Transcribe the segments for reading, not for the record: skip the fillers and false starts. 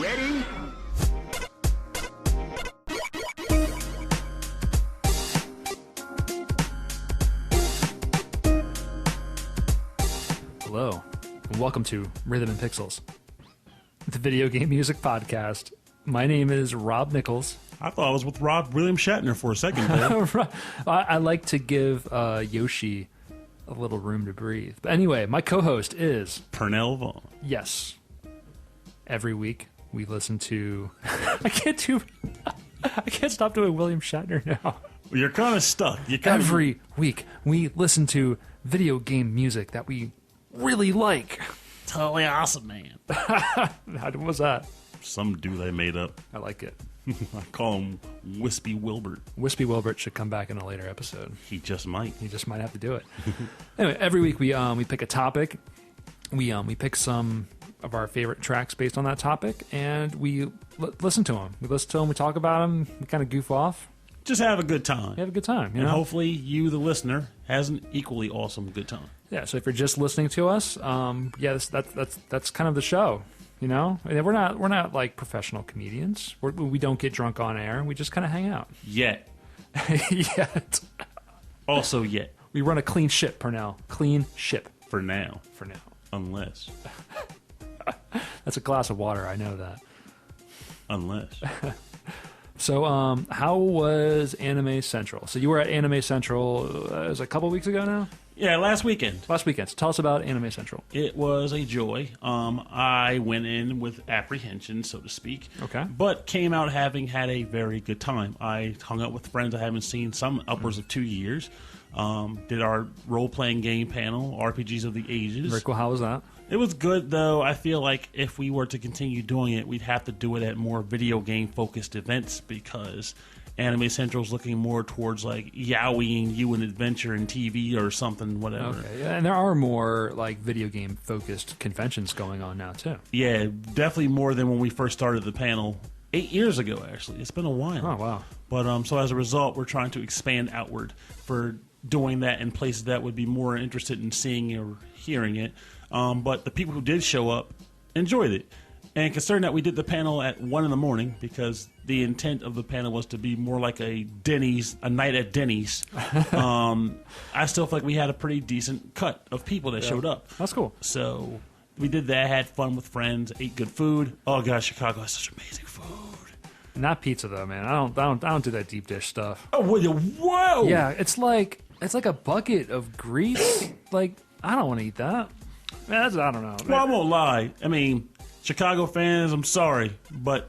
Ready? Hello, and welcome to Rhythm and Pixels, the video game music podcast. My name is Rob Nichols. I thought I was with William Shatner for a second there. I like to give Yoshi a little room to breathe. But anyway, my co-host is... Pernell Vaughn. Yes. Every week we listen to... I can't stop doing William Shatner now. You're kind of stuck. Every week we listen to video game music that we really like. Totally awesome, man. What was that? Some dude I made up. I like it. I call him Wispy Wilbert. Wispy Wilbert should come back in a later episode. He just might. He just might have to do it. Anyway, every week we pick a topic. We pick some of our favorite tracks based on that topic, and we listen to them. We listen to them. We talk about them. We kind of goof off. Just have a good time. We have a good time, you and know? hopefully you, the listener, has an equally awesome good time. Yeah. So if you're just listening to us, that's kind of the show. You know, we're not like professional comedians. We don't get drunk on air. We just kind of hang out. Yet. Yet. Also yet. We run a clean ship, Pernell. Clean ship. For now. For now. Unless. That's a glass of water. I know that. Unless. So, how was Anime Central? So you were at Anime Central, it was a couple weeks ago now? Yeah, last weekend. Last weekend. So tell us about Anime Central. It was a joy. I went in with apprehension, so to speak. Okay. But came out having had a very good time. I hung out with friends I haven't seen some upwards of 2 years. Did our role-playing game panel, RPGs of the Ages. Very cool. How was that? It was good, though. I feel like if we were to continue doing it, we'd have to do it at more video game-focused events because Anime Central's looking more towards like yaoing you an adventure in TV or something, whatever. Okay, yeah, and there are more like video game focused conventions going on now too. Yeah, definitely more than when we first started the panel 8 years ago. Actually, it's been a while. Oh wow! But so as a result, we're trying to expand outward for doing that in places that would be more interested in seeing or hearing it. But the people who did show up enjoyed it. And considering that we did the panel at 1 in the morning, because the intent of the panel was to be more like a night at Denny's, I still feel like we had a pretty decent cut of people that showed up. That's cool. So we did that, had fun with friends, ate good food. Oh gosh, Chicago has such amazing food. Not pizza though, man. I don't do that deep dish stuff. Oh, whoa! Yeah, it's like a bucket of grease. Like I don't want to eat that. Man, I don't know. Well, I won't lie. I mean, Chicago fans, I'm sorry, but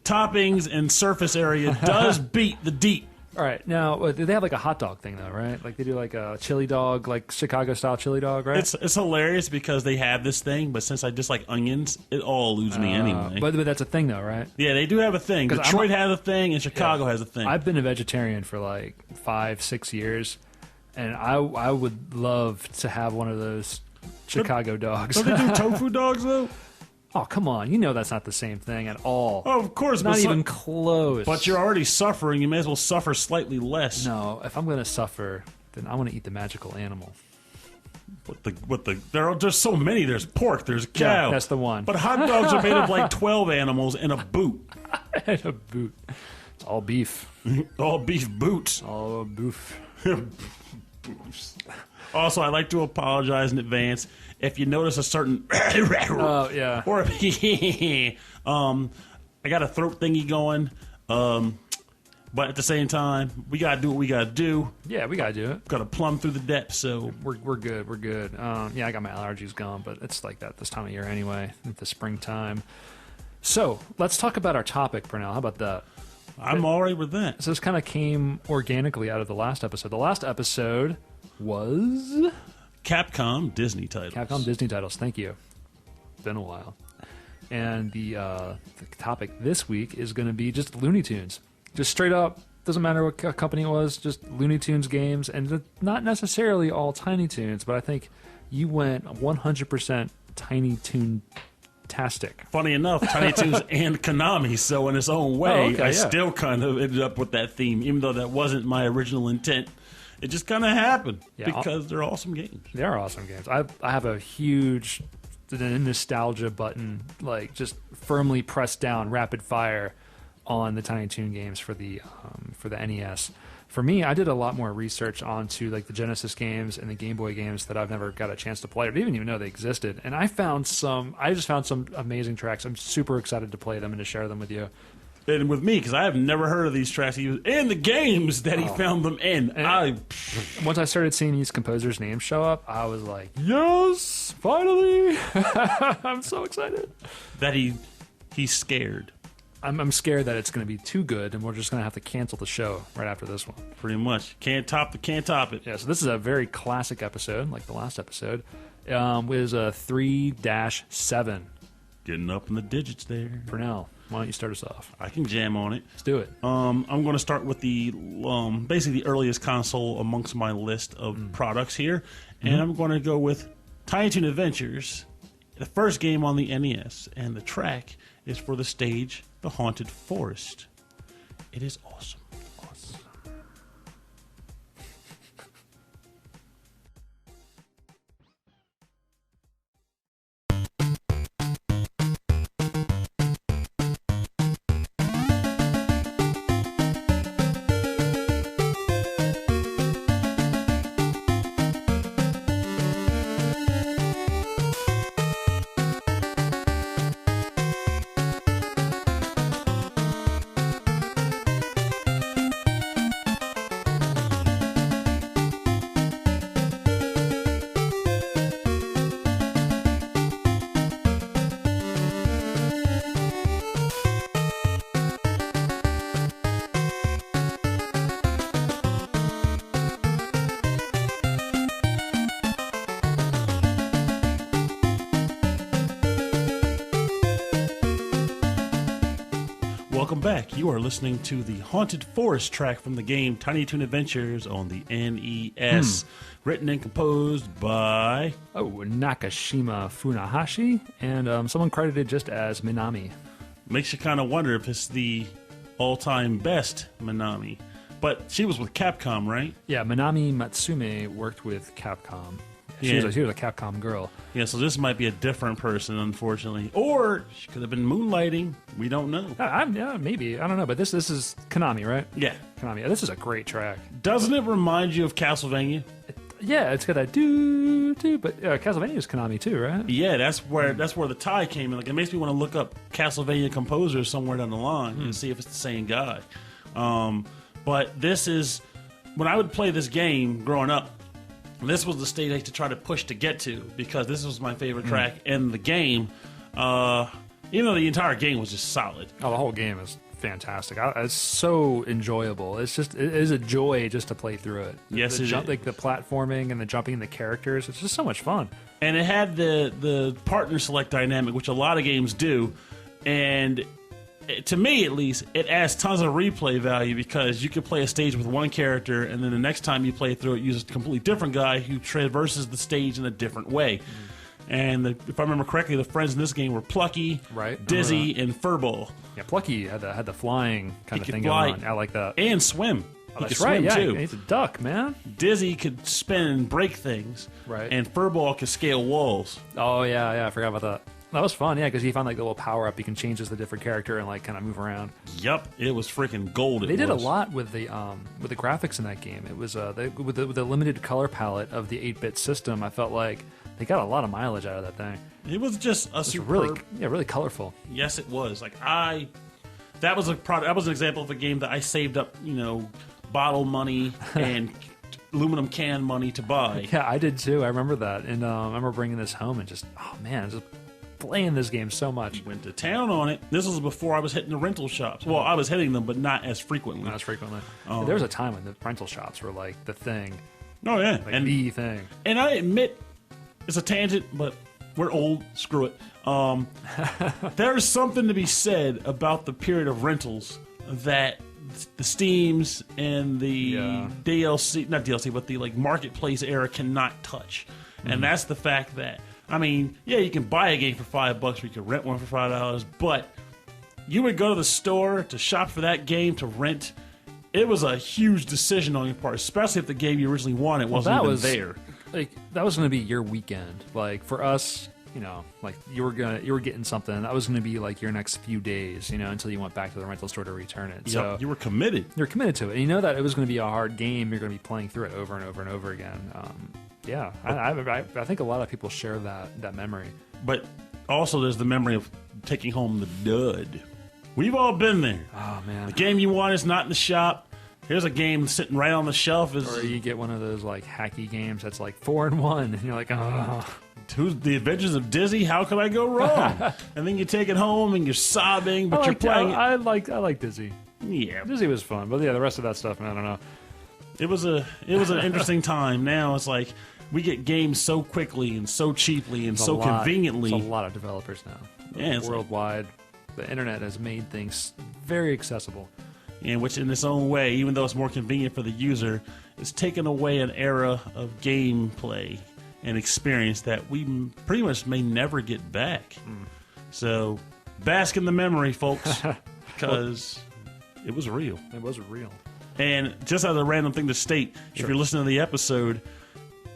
toppings and surface area does beat the deep. All right, now they have like a hot dog thing though, right? Like they do like a chili dog, like Chicago style chili dog, right? It's hilarious because they have this thing, but since I dislike onions, it all eludes me anyway. But that's a thing though, right? Yeah, they do have a thing. Detroit has a thing, and Chicago has a thing. I've been a vegetarian for like 5-6 years, and I would love to have one of those Chicago dogs. Don't they do tofu dogs though? Oh, come on. You know that's not the same thing at all. Oh, of course. Not even close. But you're already suffering. You may as well suffer slightly less. No, if I'm going to suffer, then I want to eat the magical animal. There's so many. There's pork. There's cow. Yeah, that's the one. But hot dogs are made of like 12 animals in a boot. In a boot. It's all beef. All beef boots. All boof. Also, I'd like to apologize in advance if you notice a certain oh yeah, or I got a throat thingy going, but at the same time we gotta do what we gotta do. Yeah, we gotta do it. Gotta plumb through the depths. So we're good. We're good. Yeah, I got my allergies gone, but it's like that this time of year anyway. It's the springtime. So let's talk about our topic, Pernell. How about that? I'm all right with that. So this kind of came organically out of the last episode. The last episode was Capcom Disney titles. Capcom Disney titles. Thank you. Been a while. And the topic this week is going to be just Looney Tunes. Just straight up, doesn't matter what company it was, just Looney Tunes games, and not necessarily all Tiny Toons, but I think you went 100% Tiny Toon-tastic. Funny enough, Tiny Toons and Konami, so in its own way, I still kind of ended up with that theme, even though that wasn't my original intent. It just kind of happened because they're awesome games. They are awesome games. I have a huge the nostalgia button, like just firmly pressed down, rapid fire on the Tiny Toon games for the NES. For me, I did a lot more research onto like the Genesis games and the Game Boy games that I've never got a chance to play or didn't even know they existed. And I just found some amazing tracks. I'm super excited to play them and to share them with you. And with me, because I have never heard of these tracks and the games that he found them in. Once I started seeing these composers' names show up, I was like, yes, finally! I'm so excited. That he's scared. I'm scared that it's going to be too good, and we're just going to have to cancel the show right after this one. Pretty much. Can't top it. Yeah, so this is a very classic episode, like the last episode. It was a 3-7. Getting up in the digits there. Pernell, why don't you start us off? I can jam on it. Let's do it. I'm going to start with the basically the earliest console amongst my list of products here, and I'm going to go with Tiny Toon Adventures, the first game on the NES, and the track is for the stage The Haunted Forest. It is awesome. Welcome back. You are listening to the Haunted Forest track from the game Tiny Toon Adventures on the NES. Written and composed by... Nakashima Funahashi, and someone credited just as Minami. Makes you kind of wonder if it's the all-time best Minami. But she was with Capcom, right? Yeah, Minami Matsume worked with Capcom. She was a Capcom girl. Yeah, so this might be a different person, unfortunately. Or she could have been moonlighting. We don't know. Yeah, maybe. I don't know. But this is Konami, right? Yeah. Konami. Yeah, this is a great track. Doesn't it remind you of Castlevania? Yeah, it's got that do, but Castlevania is Konami too, right? Yeah, that's where the tie came in. Like, it makes me want to look up Castlevania composers somewhere down the line and see if it's the same guy. But this is... When I would play this game growing up, this was the stage I had to try to push to get to, because this was my favorite track in the game. Even though the entire game was just solid. Oh, the whole game is fantastic. It's so enjoyable. It is a joy just to play through it. Yes, it is. Like the platforming and the jumping the characters. It's just so much fun. And it had the partner select dynamic, which a lot of games do. And to me, at least, it adds tons of replay value, because you could play a stage with one character, and then the next time you play through it, use a completely different guy who traverses the stage in a different way. And if I remember correctly, the friends in this game were Plucky, Dizzy, and Furball. Yeah, Plucky had the flying kind of thing fly, going on. I like that. And swim. Oh, that's right. Yeah, he's a duck, man. Dizzy could spin and break things. Right. And Furball could scale walls. Oh yeah, I forgot about that. That was fun, yeah, because you found like the little power up. You can change as the different character and like kind of move around. Yep, it was freaking gold. They did a lot with the graphics in that game. It was with the limited color palette of the 8-bit system. I felt like they got a lot of mileage out of that thing. It was just a superb, really colorful. Yes, it was. Like that was an example of a game that I saved up, bottle money and aluminum can money to buy. Yeah, I did too. I remember that, and I remember bringing this home and just playing this game so much. Went to town on it. This was before I was hitting the rental shops. Well, I was hitting them, but not as frequently. There was a time when the rental shops were like the thing. Oh yeah, and the thing. And I admit, it's a tangent, but we're old. Screw it. There's something to be said about the period of rentals that the Steams and the DLC, not DLC, but the marketplace era cannot touch. And that's the fact that, you can buy a game for $5 or you can rent one for $5, but you would go to the store to shop for that game to rent. It was a huge decision on your part, especially if the game you originally wanted wasn't even there. That was going to be your weekend. Like for us, you know, like you were getting something that was gonna be like your next few days, you know, until you went back to the rental store to return it. Yep, So you were committed. you're committed to it, and you know that it was gonna be a hard game. You're gonna be playing through it over and over and over again. Yeah, I think a lot of people share that memory. But also, there's the memory of taking home the dud. We've all been there. Oh man, The game you want is not in the shop. Here's a game sitting right on the shelf. or you get one of those like hacky games that's like 4-1, and you're like, oh. Who's the Adventures of Dizzy? How could I go wrong? And then you take it home and you're sobbing, but you're playing it. I like Dizzy. Yeah, Dizzy was fun, but yeah, the rest of that stuff, man, I don't know. it was an interesting time. Now it's like we get games so quickly and so cheaply and so conveniently. There's a lot of developers now. Yeah, it's worldwide. The internet has made things very accessible. And which, in its own way, even though it's more convenient for the user, it's taken away an era of gameplay and experience that we pretty much may never get back. So, bask in the memory, folks, because it was real. It was real. And just as a random thing to state, if you're listening to the episode,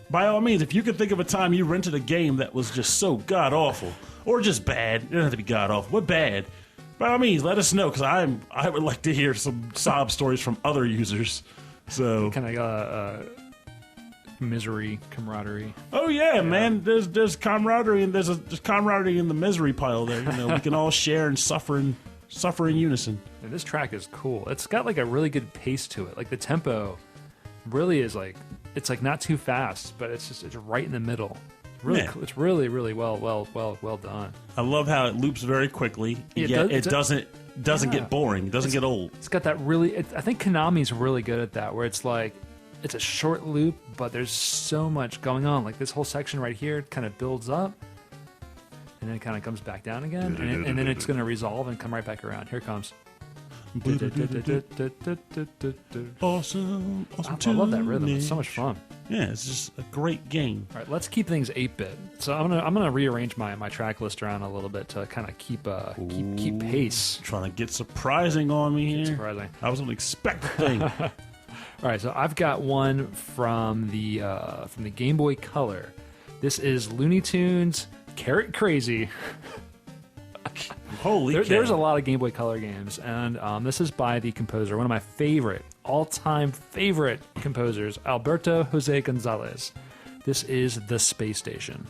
by all means, if you can think of a time you rented a game that was just so god-awful, or just bad, it doesn't have to be god-awful, but bad, by all means, let us know, because I would like to hear some sob stories from other users. So Kind of misery, camaraderie. oh yeah, man, there's camaraderie, and there's camaraderie in the misery pile there. You know, we can all share and suffer in unison. And this track is cool. It's got like a really good pace to it. Like the tempo really is like, it's like not too fast, but it's right in the middle. Really, Yeah. It's really well done. I love how it loops very quickly. It Yet does- it doesn't get boring. It doesn't get old. It's got that really. I think Konami's really good at that, where it's like it's a short loop, but there's so much going on. Like this whole section right here kind of builds up, and then it kind of comes back down again, and then it's going to resolve and come right back around. Here it comes. Awesome I love that rhythm. It's so much fun. Yeah, it's just a great game. All right, let's keep things 8-bit. So I'm gonna rearrange my track list around a little bit to kind of keep pace. Trying to get surprising on me here. Surprising. I wasn't expecting. All right, so I've got one from the Game Boy Color. This is Looney Tunes Carrot Crazy. Holy cow. There's a lot of Game Boy Color games, and this is by the composer, one of my all-time favorite composers, Alberto Jose Gonzalez. This is The Space Station.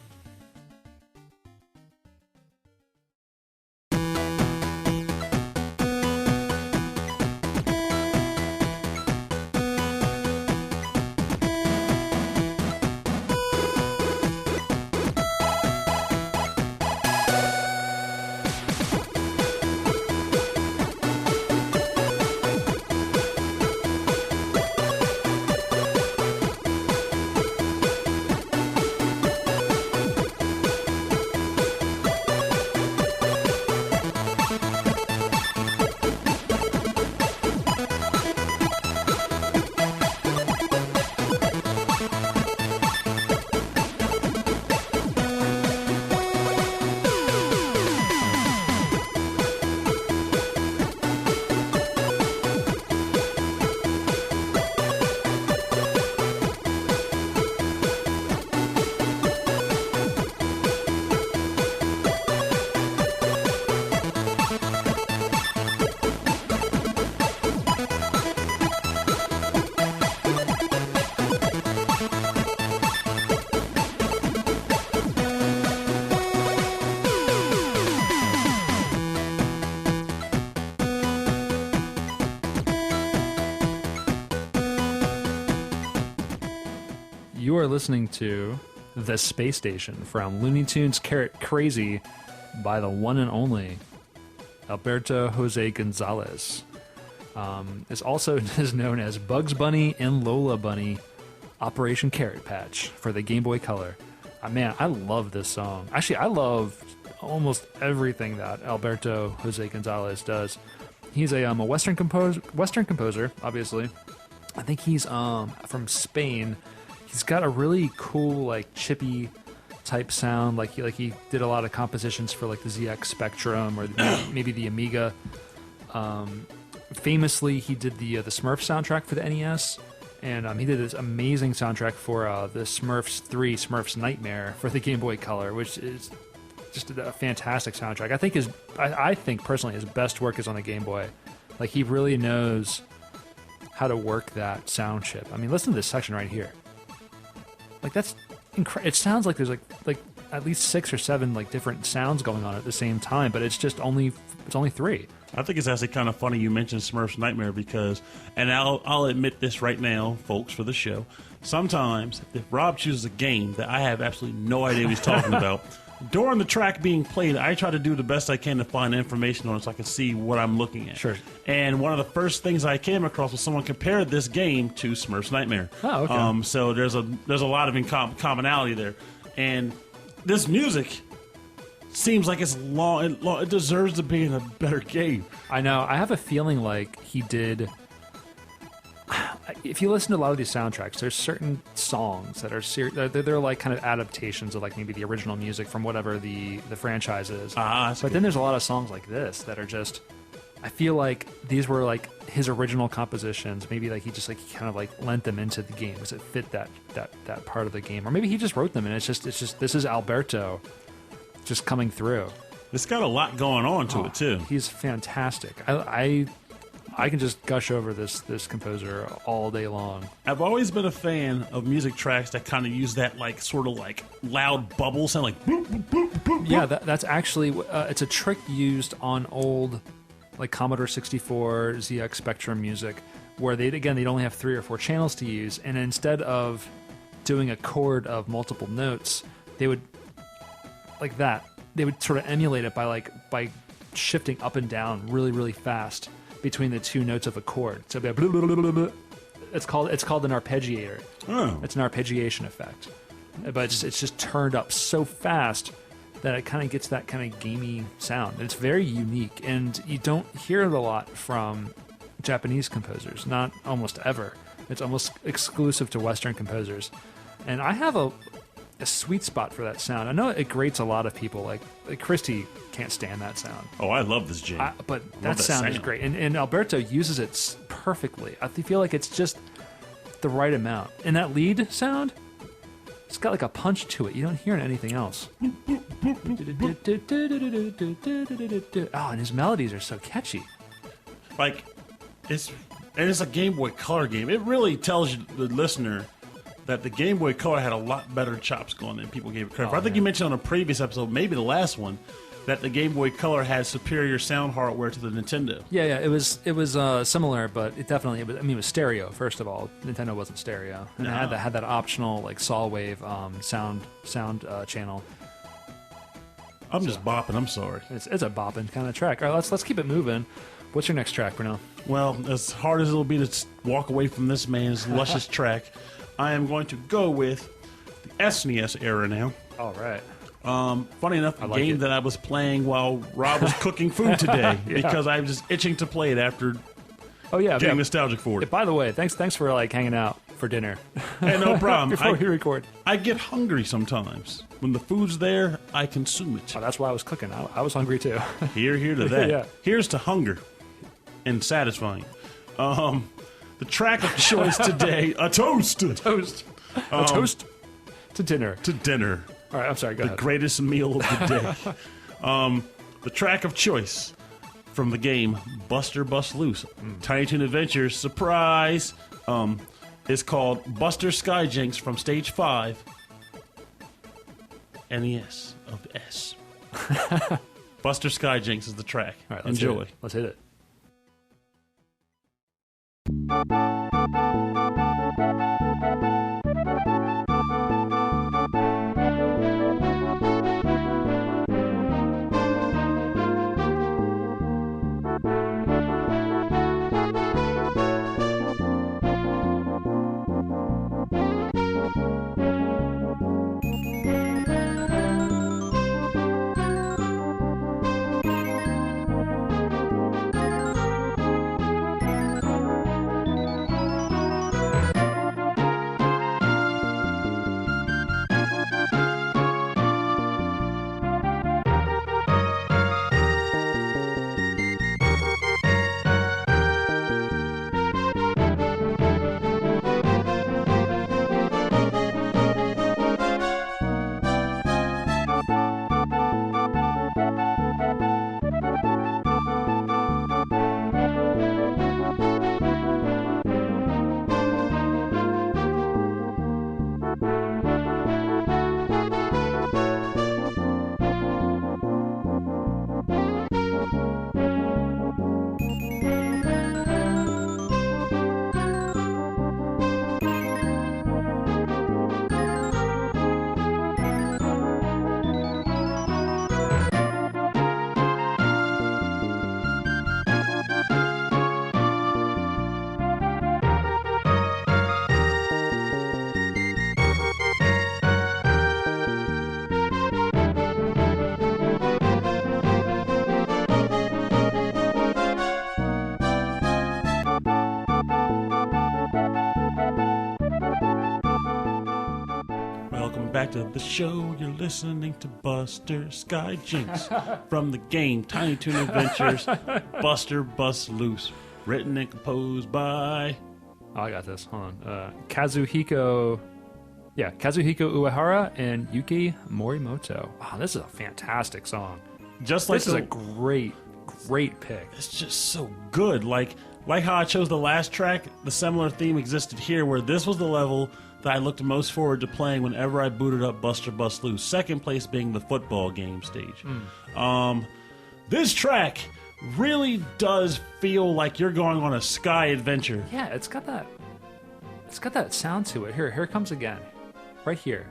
You are listening to The Space Station from Looney Tunes Carrot Crazy by the one and only Alberto Jose Gonzalez. Is also is known as Bugs Bunny and Lola Bunny Operation Carrot Patch for the Game Boy Color. Man, I love this song. Actually, I love almost everything that Alberto Jose Gonzalez does. He's a Western composer, obviously. I think he's from Spain. He's got a really cool, like, chippy type sound. Like he did a lot of compositions for like the ZX Spectrum or maybe the Amiga. Famously, he did the Smurfs soundtrack for the NES, and he did this amazing soundtrack for the Smurfs 3, Smurfs Nightmare for the Game Boy Color, which is just a fantastic soundtrack. I think personally his best work is on the Game Boy. Like, he really knows how to work that sound chip. I mean, listen to this section right here. Like, that's it sounds like there's like at least 6 or 7 like different sounds going on at the same time, but it's only 3. I think it's actually kind of funny you mentioned Smurf's Nightmare because, and I'll admit this right now, folks, for the show. Sometimes, if Rob chooses a game that I have absolutely no idea what he's talking about, during the track being played, I try to do the best I can to find information on it so I can see what I'm looking at. Sure. And one of the first things I came across was someone compared this game to Smurf's Nightmare. Oh, okay. So there's a lot of commonality there. And this music seems like it's long. It deserves to be in a better game. I know. I have a feeling like he did. If you listen to a lot of these soundtracks, there's certain songs that are they're like kind of adaptations of like maybe the original music from whatever the franchise is. But then there's a lot of songs like this that are just. I feel like these were like his original compositions. Maybe like he kind of like lent them into the game because it fit that part of the game, or maybe he just wrote them and it's just this is Alberto just coming through. It's got a lot going on to it too. He's fantastic. I can just gush over this composer all day long. I've always been a fan of music tracks that kind of use that like sort of like loud bubble sound, like boop, boop, boop, boop, boop. Yeah, that's actually it's a trick used on old like Commodore 64 ZX Spectrum music, where they'd only have 3 or 4 channels to use, and instead of doing a chord of multiple notes, they would like that. They would sort of emulate it by shifting up and down really, really fast between the 2 notes of a chord. So it'd be blah, blah, blah, blah. It's called an arpeggiator. Oh. It's an arpeggiation effect, but it's just turned up so fast that it kind of gets that kind of gamey sound. It's very unique, and you don't hear it a lot from Japanese composers. Not almost ever. It's almost exclusive to Western composers, and I have a sweet spot for that sound. I know it grates a lot of people. Like Christy can't stand that sound. Oh, I love this jam. But that sound is great. And Alberto uses it perfectly. I feel like it's just the right amount. And that lead sound, it's got like a punch to it. You don't hear it in anything else. Oh, and his melodies are so catchy. Like, it's a Game Boy Color game. It really tells you, the listener, that the Game Boy Color had a lot better chops going than people gave it credit for. I think you mentioned on a previous episode, maybe the last one, that the Game Boy Color had superior sound hardware to the Nintendo. Yeah, it was similar, but it was stereo. First of all, Nintendo wasn't stereo, and it had that optional like saw wave sound channel. I'm just bopping. I'm sorry. It's a bopping kind of track. All right, let's keep it moving. What's your next track, Pernell? Well, as hard as it'll be to walk away from this man's luscious track, I am going to go with the SNES era now. All right. Funny enough, a game that I was playing while Rob was cooking food today because I was just itching to play it after getting nostalgic for it. By the way, thanks for like hanging out for dinner. Hey, no problem. Before we record. I get hungry sometimes. When the food's there, I consume it. Oh, that's why I was cooking. I was hungry too. Here to that. Yeah. Here's to hunger and satisfying. The track of choice today, a toast. A toast to dinner. To dinner. All right, I'm sorry, go ahead. The greatest meal of the day. The track of choice from the game Buster Bust Loose. Tiny Toon Adventures, surprise, is called Buster Skyjinx from Stage 5. NES of S. Buster Skyjinx is the track. All right, enjoy. Let's hit it. back to the show. You're listening to Buster Skyjinx from the game Tiny Toon Adventures. Buster Bust Loose, written and composed by. Oh, I got this. Hold on. Kazuhiko Uehara and Yuki Morimoto. Wow, this is a fantastic song. Just like this is a great pick. It's just so good. Like how I chose the last track, the similar theme existed here, where this was the level that I looked most forward to playing whenever I booted up Buster Bust Loose. Second place being the football game stage. This track really does feel like you're going on a sky adventure. Yeah, it's got that sound to it. Here it comes again. Right here.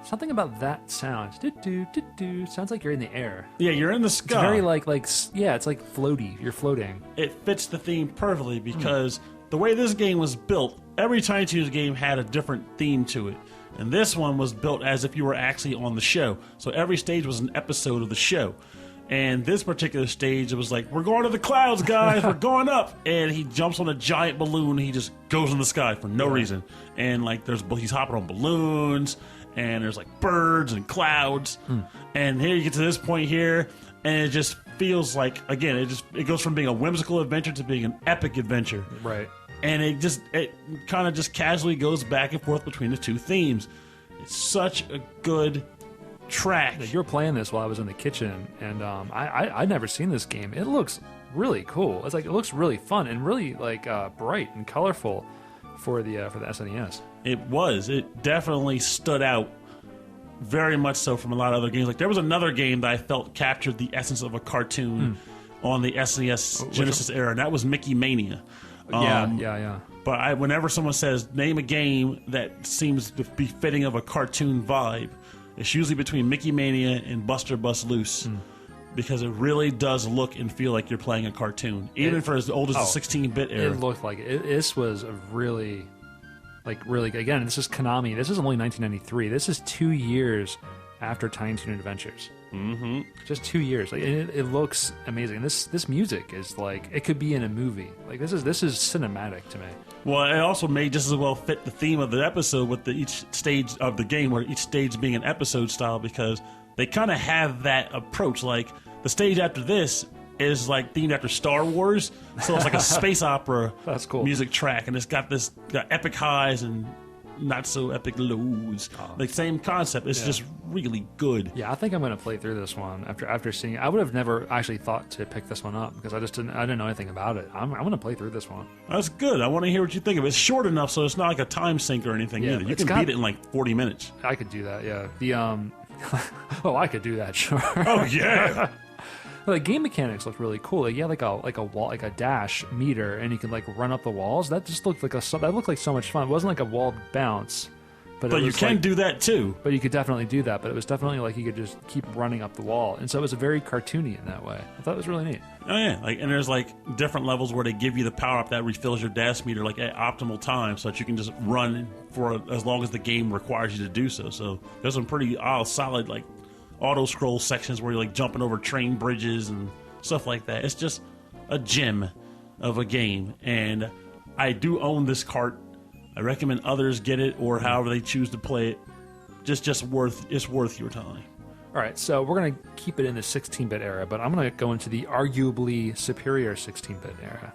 Something about that sound. Do-do-do-do. Sounds like you're in the air. Yeah, you're in the sky. It's very it's like floaty. You're floating. It fits the theme perfectly because the way this game was built, every Tiny Toons game had a different theme to it. And this one was built as if you were actually on the show. So every stage was an episode of the show. And this particular stage, it was like, we're going to the clouds, guys. We're going up. And he jumps on a giant balloon. And he just goes in the sky for no reason. And like, he's hopping on balloons. And there's like birds and clouds. And here you get to this point here. And it just feels like, again, it goes from being a whimsical adventure to being an epic adventure. Right. And it kind of just casually goes back and forth between the two themes. It's such a good track. You were playing this while I was in the kitchen, and I'd never seen this game. It looks really cool. It looks really fun and really bright and colorful for the SNES. It definitely stood out very much so from a lot of other games. Like there was another game that I felt captured the essence of a cartoon on the SNES Genesis era, and that was Mickey Mania. Yeah. But whenever someone says name a game that seems to be fitting of a cartoon vibe, it's usually between Mickey Mania and Buster Bust Loose, because it really does look and feel like you're playing a cartoon, even for as old as the 16-bit era. It looked like it. This was a really again. This is Konami. This is only 1993. This is 2 years after Tiny Toon Adventures. Mm-hmm. Just 2 years. It looks amazing. This music is like it could be in a movie. Like this is cinematic to me. Well, it also may just as well fit the theme of the episode with each stage of the game, where each stage being an episode style, because they kind of have that approach. Like the stage after this is like themed after Star Wars, so it's like a space opera. That's cool. Music track, and it's got epic highs and not so epic lows. Like same concept. It's just really good. Yeah, I think I'm going to play through this one after seeing it. I would have never actually thought to pick this one up because I didn't know anything about it. I'm going to play through this one. That's good. I want to hear what you think of it. It's short enough so it's not like a time sink or anything either. You can beat it in like 40 minutes. I could do that. Yeah. I could do that. Sure. Oh yeah. The game mechanics look really cool. Like, like a wall, like a dash meter, and you can like run up the walls. That just looked like so much fun. It wasn't like a wall bounce, but you can do that too. But you could definitely do that. But it was definitely like you could just keep running up the wall, and so it was very cartoony in that way. I thought it was really neat. Oh yeah, and there's like different levels where they give you the power up that refills your dash meter like at optimal time, so that you can just run for as long as the game requires you to do so. So there's some pretty solid like auto scroll sections where you're like jumping over train bridges and stuff like that. It's just a gem of a game, and I do own this cart. I recommend others get it, or however they choose to play it. It's worth your time. All right, so we're gonna keep it in the 16-bit era, but I'm gonna go into the arguably superior 16-bit era.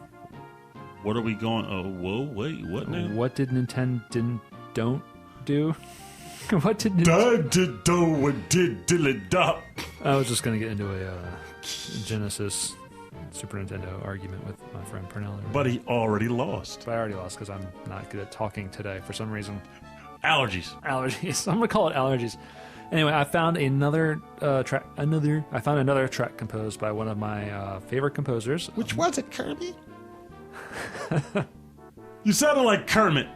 What are we going? Oh, whoa, wait, what now? What did Nintendo don't do? What did I was just going to get into a Genesis Super Nintendo argument with my friend Pernell. But he already lost. But I already lost because I'm not good at talking today for some reason. Allergies. I'm going to call it allergies. Anyway, I found another track. I found another track composed by one of my favorite composers. Which was it, Kirby? You sounded like Kermit.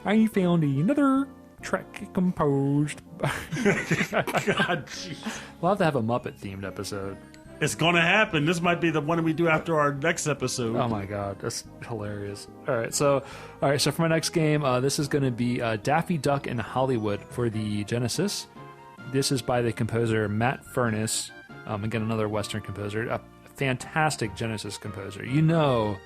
I found another track composed. God, jeez. We'll have to have a Muppet-themed episode. It's going to happen. This might be the one we do after our next episode. Oh my god, that's hilarious. All right, so for my next game, this is going to be Daffy Duck in Hollywood for the Genesis. This is by the composer Matt Furness. Again, another Western composer, a fantastic Genesis composer. You know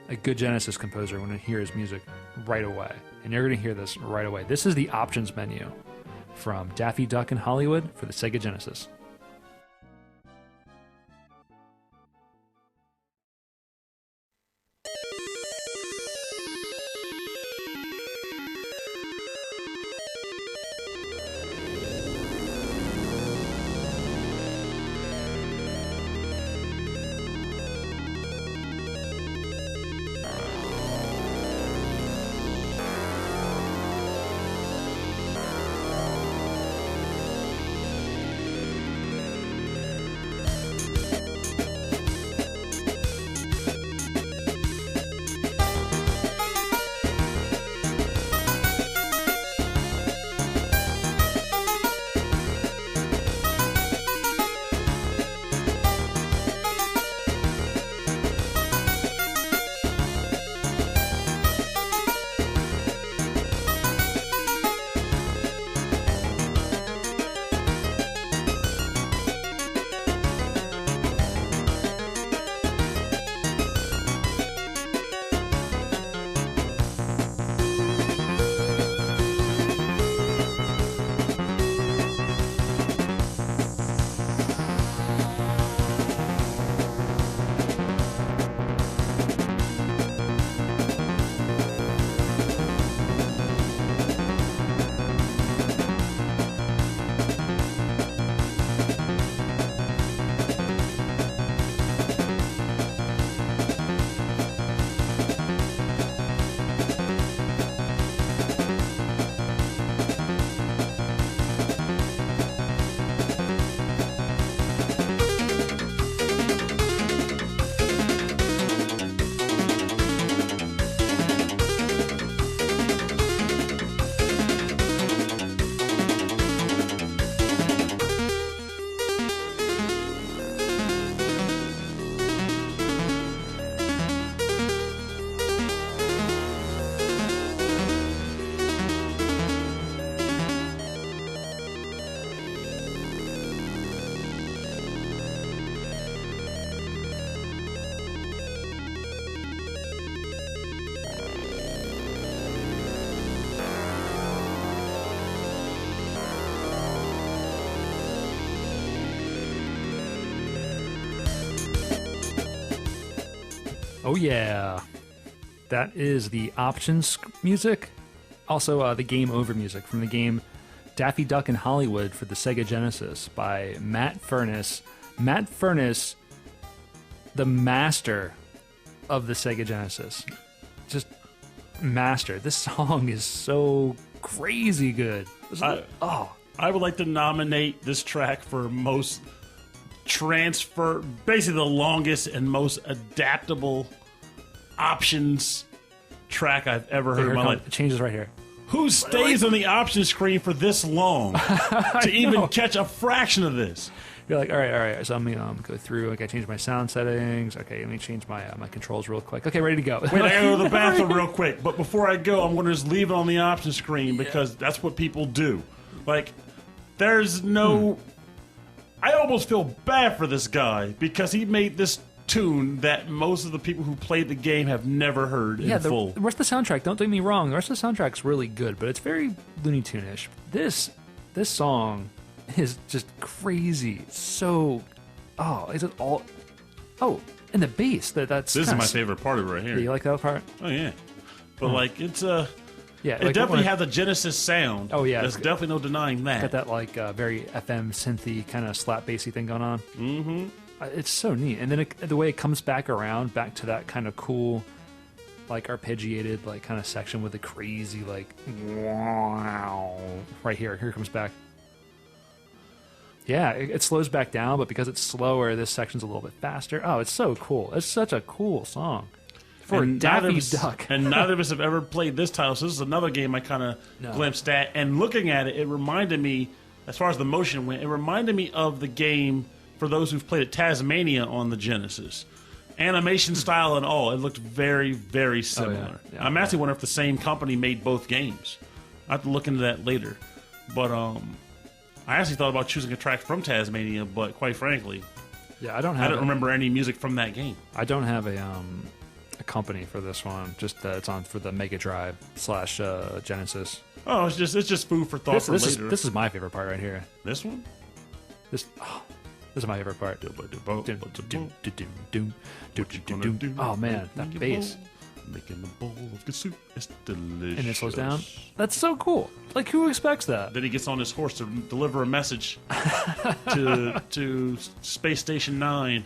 a good Genesis composer want to hear his music right away. And you're going to hear this right away. This is the options menu from Daffy Duck in Hollywood for the Sega Genesis. Oh yeah, that is the options music. Also, the game over music from the game Daffy Duck in Hollywood for the Sega Genesis by Matt Furness. Matt Furness, the master of the Sega Genesis. Just master. This song is so crazy good. I would like to nominate this track for most transfer, basically the longest and most adaptable options track I've ever heard in my life. It changes right here. Who stays on the options screen for this long to even catch a fraction of this? You're like, all right. So I'm gonna go through. Like, I changed my sound settings. Okay, let me change my my controls real quick. Okay, ready to go. Wait, I gotta go to the bathroom real quick. But before I go, I'm gonna just leave it on the options screen because that's what people do. Like, there's no. I almost feel bad for this guy because he made this tune that most of the people who played the game have never heard in full. The rest of the soundtrack, don't get me wrong, the rest of the soundtrack's really good, but it's very Looney Tune-ish. This song is just crazy. It's so... Oh, is it all... Oh, and the bass. That's this is my favorite part of it right here. Yeah, you like that part? Oh, yeah. But, like, it's Yeah, it like definitely has a Genesis sound. Oh, yeah. There's definitely no denying that. Got that, like, very FM synthy kind of slap bassy thing going on. Mm-hmm. It's so neat. And then the way it comes back around, back to that kind of cool, like, arpeggiated, like, kind of section with the crazy, like, wow. Right here. Here it comes back. Yeah, it slows back down, but because it's slower, this section's a little bit faster. Oh, it's so cool. It's such a cool song. For Daffy Duck. And neither of us have ever played this title, so this is another game I kind of glimpsed at. And looking at it, it reminded me, as far as the motion went, it reminded me of the game, for those who've played it, Tasmania on the Genesis. Animation style and all, it looked very, very similar. Yeah, I'm actually wondering if the same company made both games. I have to look into that later. But I actually thought about choosing a track from Tasmania, but quite frankly, yeah, I don't remember any music from that game. I don't have a a company for this one. Just it's on for the Mega Drive / Genesis. Oh, it's just food for thought for later. This is my favorite part right here. This one? This is my favorite part. Oh man, that bass. Making a bowl of good soup. It's delicious. And it slows down. That's so cool. Like, who expects that? Then he gets on his horse to deliver a message to Space Station 9.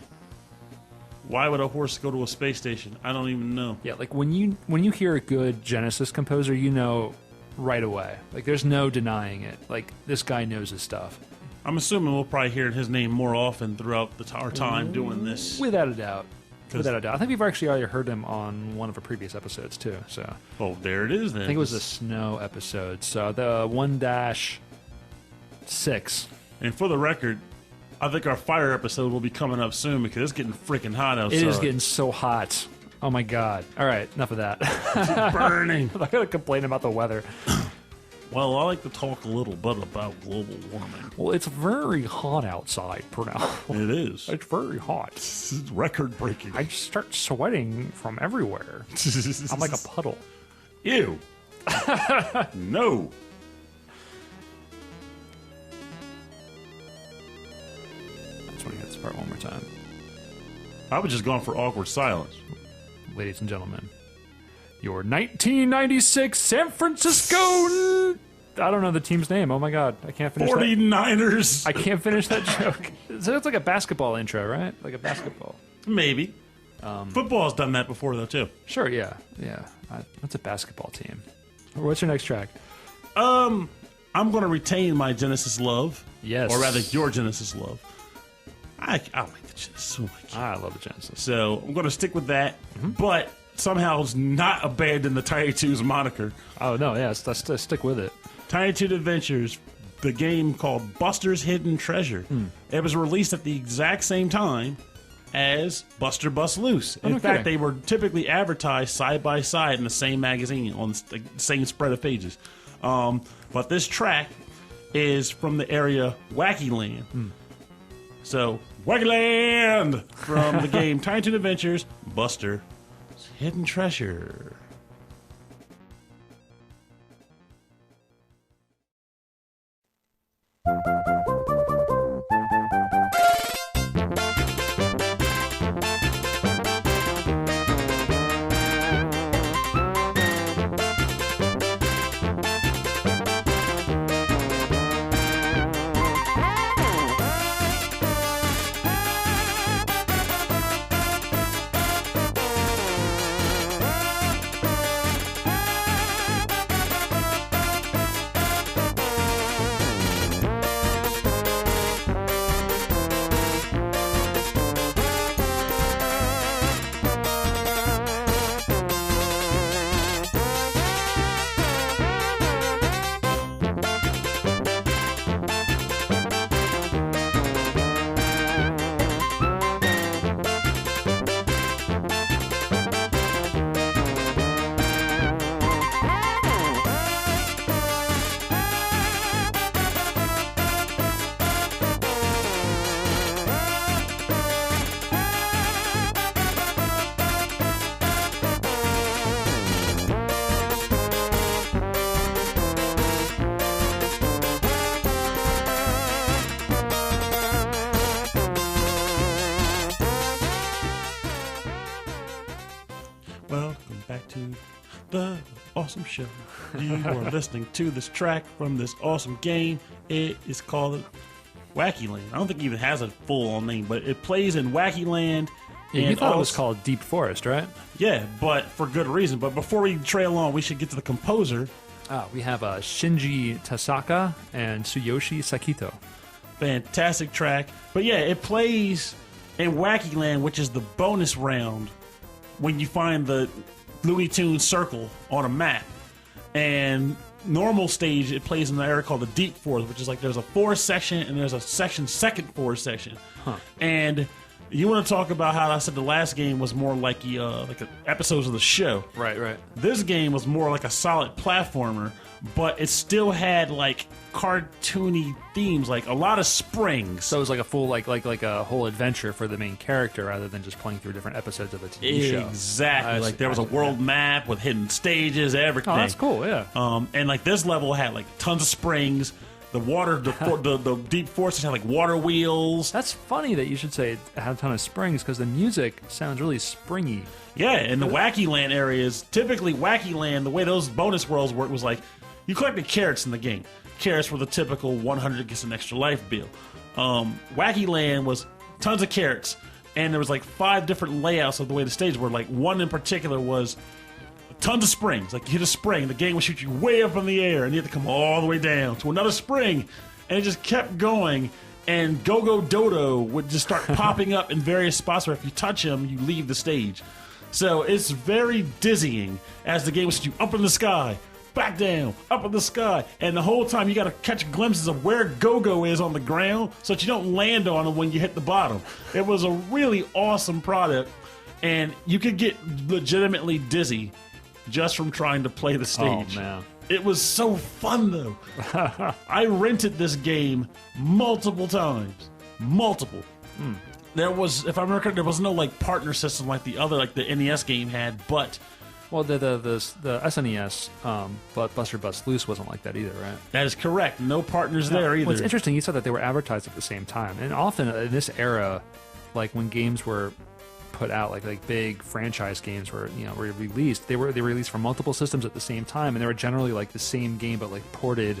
Why would a horse go to a space station? I don't even know. Yeah, like when you hear a good Genesis composer, you know right away. Like, there's no denying it. Like, this guy knows his stuff. I'm assuming we'll probably hear his name more often throughout our time doing this. Without a doubt. Without a doubt. I think we've actually already heard him on one of our previous episodes, too. So. Oh, there it is, then. I think it was the snow episode. So the 1-6. And for the record, I think our fire episode will be coming up soon because it's getting freaking hot outside. It is getting so hot. Oh, my God. All right, enough of that. It's burning. I'm not going to complain about the weather. Well, I like to talk a little bit about global warming. Well, it's very hot outside, Pernell. It is. It's very hot. It's record-breaking. I just start sweating from everywhere. I'm like a puddle. Ew. No. I just want to get this part one more time. I was just going for awkward silence. Ladies and gentlemen, your 1996 San Francisco... I don't know the team's name. Oh my God, I can't finish 49ers. I can't finish that joke. So it's like a basketball intro, right? Like a basketball. Maybe. Football's done that before, though, too. Sure, yeah. That's a basketball team. What's your next track? I'm going to retain my Genesis love. Yes. Or rather, your Genesis love. I like the Genesis so much. I love the Genesis. So I'm going to stick with that, but somehow not abandon the Tiny Toons moniker. Oh, no, yeah, let's stick with it. Tiny Toon Adventures, the game called Buster's Hidden Treasure. It was released at the exact same time as Buster Bust Loose. In fact, they were typically advertised side by side in the same magazine on the same spread of pages. But this track is from the area Wacky Land. So, Wacky Land from the game Tiny Toon Adventures, Buster's Hidden Treasure. Welcome back to the awesome show. You are listening to this track from this awesome game. It is called Wacky Land. I don't think it even has a full-on name, but it plays in Wacky Land. Yeah, you thought it was called Deep Forest, right? Yeah, but for good reason. But before we trail on, we should get to the composer. We have Shinji Tasaka and Tsuyoshi Sakito. Fantastic track. But yeah, it plays in Wacky Land, which is the bonus round when you find the Looney Tunes circle on a map. And normal stage, it plays in the area called the Deep Forest, which is like there's a forest section and there's a second forest section. And You want to talk about how I said the last game was more like episodes of the show. Right. This game was more like a solid platformer, but it still had like cartoony themes, like a lot of springs. So it was like a full like a whole adventure for the main character rather than just playing through different episodes of the TV show. Exactly. Like there was a world map with hidden stages, everything. Oh, that's cool. Yeah. And like this level had like tons of springs. The water, the deep forests had like water wheels. That's funny that you should say it had a ton of springs because the music sounds really springy. Yeah, and the Wacky Land areas, typically Wacky Land, the way those bonus worlds work was like you collected carrots in the game. Carrots were the typical 100 gets an extra life bill. Wacky Land was tons of carrots, and there was like 5 different layouts of the way the stage were. Like one in particular was tons of springs. Like you hit a spring, the game would shoot you way up in the air, and you had to come all the way down to another spring, and it just kept going. And Go-Go Dodo would just start popping up in various spots where if you touch him, you leave the stage. So it's very dizzying as the game would shoot you up in the sky, back down, up in the sky, and the whole time you got to catch glimpses of where Go-Go is on the ground so that you don't land on him when you hit the bottom. It was a really awesome product, and you could get legitimately dizzy just from trying to play the stage. Oh, man. It was so fun, though. I rented this game multiple times. Multiple. There was, if I remember correctly, there was no like partner system like the NES game had, but well, the SNES, but Buster Bust Loose wasn't like that either, right? that is correct. No partners there either. What's interesting, you said that they were advertised at the same time, and often in this era, like when games were put out, like big franchise games were released, they were released for multiple systems at the same time, and they were generally like the same game but like ported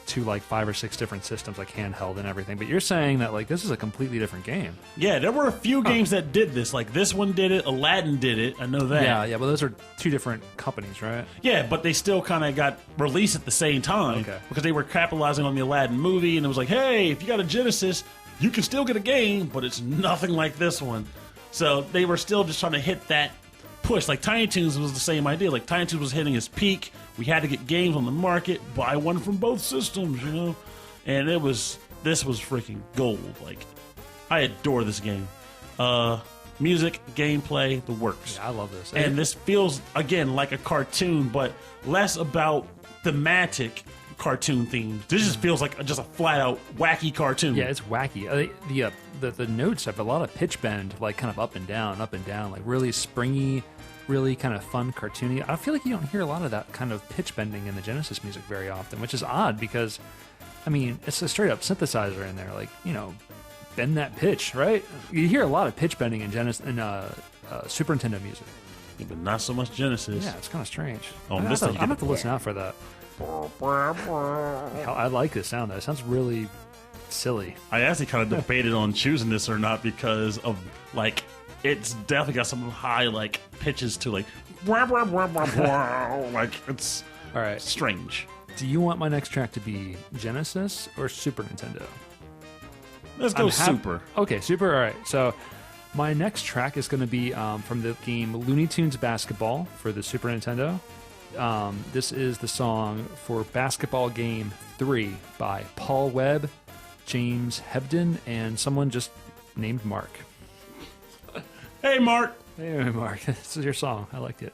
to like 5 or 6 different systems, like handheld and everything. But you're saying that like this is a completely different game. Yeah, there were a few games that did this. Like this one did it, Aladdin did it, I know that. Yeah, but those are 2 different companies, right? Yeah, but they still kind of got released at the same time. Okay. Because they were capitalizing on the Aladdin movie, and it was like, hey, if you got a Genesis, you can still get a game, but it's nothing like this one. So they were still just trying to hit that push. Like Tiny Toons was the same idea. Like Tiny Toons was hitting its peak. We had to get games on the market, buy one from both systems, And this was freaking gold. Like, I adore this game. Music, gameplay, the works. Yeah, I love this. And this feels, again, like a cartoon, but less about thematic cartoon themes. This just feels like just a flat-out wacky cartoon. Yeah, it's wacky. The notes have a lot of pitch bend, like kind of up and down, like really springy, really kind of fun, cartoony. I feel like you don't hear a lot of that kind of pitch bending in the Genesis music very often, which is odd because, I mean, it's a straight-up synthesizer in there. Like, bend that pitch, right? You hear a lot of pitch bending in Super Nintendo music. Yeah, but not so much Genesis. Yeah, it's kind of strange. Oh, I'm going to have to listen out for that. I like this sound, though. It sounds really silly. I actually kind of debated on choosing this or not because of, like, it's definitely got some high, like, pitches to, like, like, it's all right. Strange. Do you want my next track to be Genesis or Super Nintendo? Let's go Super. Okay, Super. All right. So my next track is going to be from the game Looney Tunes Basketball for the Super Nintendo. This is the song for Basketball Game 3 by Paul Webb, James Hebden, and someone just named Mark. Hey, Mark. Hey, Mark. This is your song. I liked it.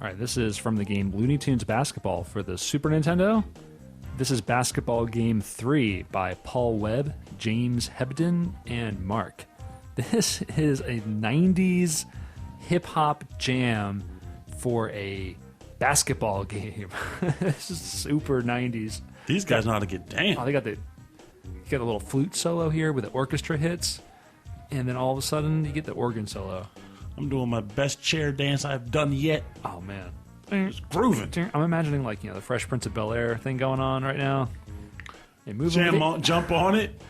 All right, this is from the game Looney Tunes Basketball for the Super Nintendo. This is Basketball Game 3 by Paul Webb, James Hebden, and Mark. This is a 90s hip-hop jam for a basketball game. This is super 90s. These guys know how to get down. Oh, they got the little flute solo here with the orchestra hits, and then all of a sudden you get the organ solo. I'm doing my best chair dance I've done yet. Oh, man. It's grooving. I'm imagining like the Fresh Prince of Bel-Air thing going on right now. Jump on it.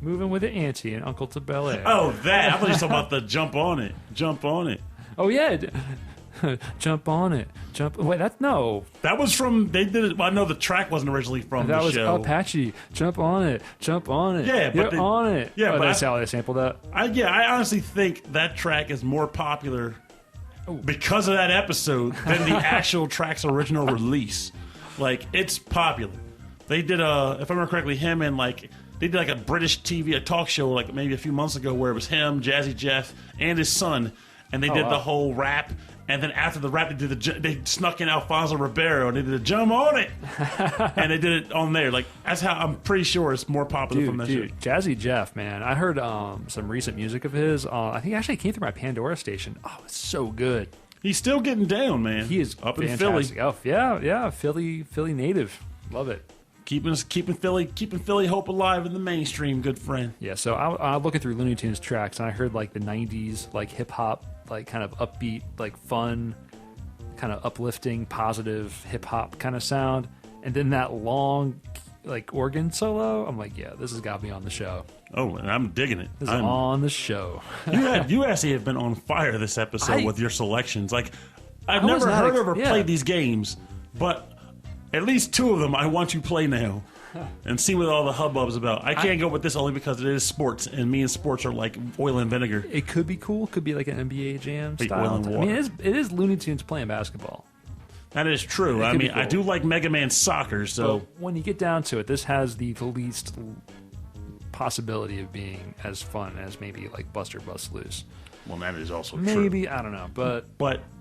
Moving with the auntie and Uncle to Bel-Air. Oh, that. I thought you were talking about the jump on it. Jump on it. Oh yeah, jump on it. Wait, that's no. That was from. They did it. Well, I know the track wasn't originally from that the was show. Apache. Jump on it. Jump on it. Yeah, but you're on it. Yeah, but that's how they sampled that. I honestly think that track is more popular because of that episode than the actual track's original release. Like, it's popular. They did if I remember correctly, him and they did like a British TV, a talk show, like maybe a few months ago, where it was him, Jazzy Jeff, and his son, and they did the whole rap. And then after the rap, they snuck in Alfonso Ribeiro, and they did a jump on it, and they did it on there. Like, that's how I'm pretty sure it's more popular from that show. Jazzy Jeff, man, I heard some recent music of his. I think it actually came through my Pandora station. Oh, it's so good. He's still getting down, man. He is up fantastic. in Philly. Oh yeah, Philly native. Love it. Keeping Philly hope alive in the mainstream, good friend. Yeah, so I was looking through Looney Tunes tracks, and I heard like the '90s, like hip hop, like kind of upbeat, like fun, kind of uplifting, positive hip hop kind of sound, and then that long, like organ solo. I'm like, yeah, this has got me on the show. Oh, and I'm digging it. This is on the show. You actually have been on fire this episode with your selections. Like, I've never heard of or played these games, but at least two of them I want you to play now and see what all the hubbub's about. I can't go with this only because it is sports, and me and sports are like oil and vinegar. It could be cool. Could be like an NBA Jam style. Oil and water. I mean, it is Looney Tunes playing basketball. That is true. I mean, cool. I do like Mega Man Soccer, so... But when you get down to it, this has the least possibility of being as fun as maybe like Buster Bust Loose. Well, that is also true. Maybe, I don't know, but